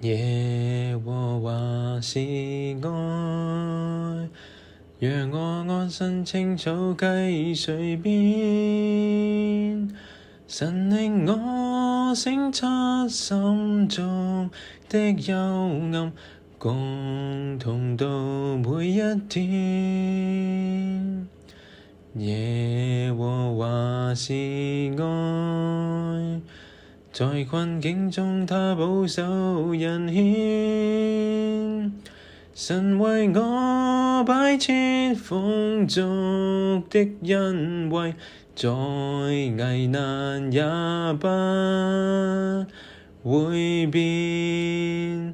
耶和華是愛，讓我安身青草溪水邊。神令我省察心中的幽暗，共同度每一天。耶和華是愛，在困境中他保守人牽。神為我擺設豐足的恩惠，在危難也不會變。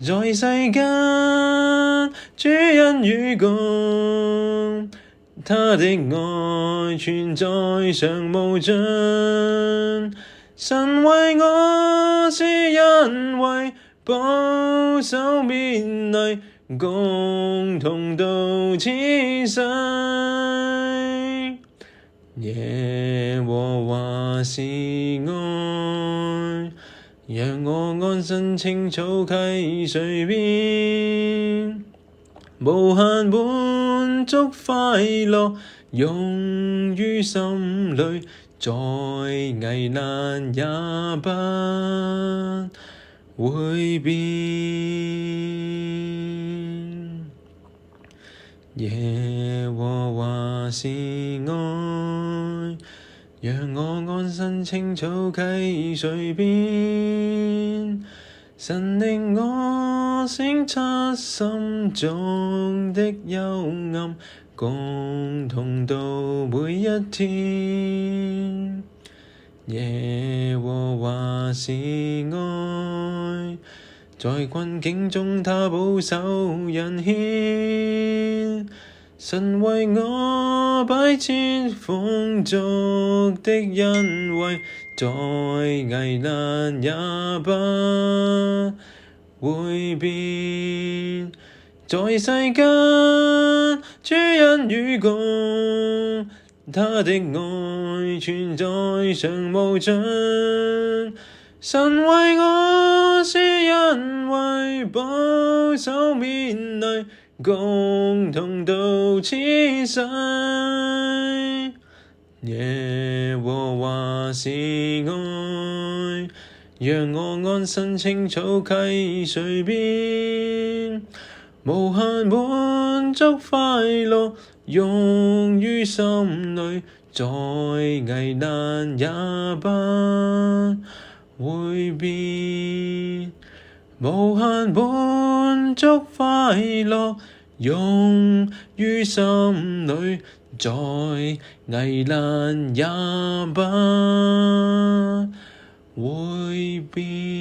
在世間主恩與共，他的愛存在常無盡。神為我施恩惠，保守勉勵，共同度此世。耶和華是愛，讓我安身青草溪水邊。無限滿足快樂湧於心裡，在危難也不會變。耶和華是愛，讓我安身青草溪水邊。神令我省察心中的幽暗，共同度每一天。耶和華是愛，在困境中他保守人牽。神為我擺設豐足的恩惠，在危難也不會變。在世間主恩與共，他的愛存在常無盡。神為我施恩惠，保守勉勵，共同度此世。耶和華是愛，讓我安身青草溪水邊。無限滿足快樂湧於心裡，在危難也不會變。無限滿足快樂湧於心裡，在危難也不會變。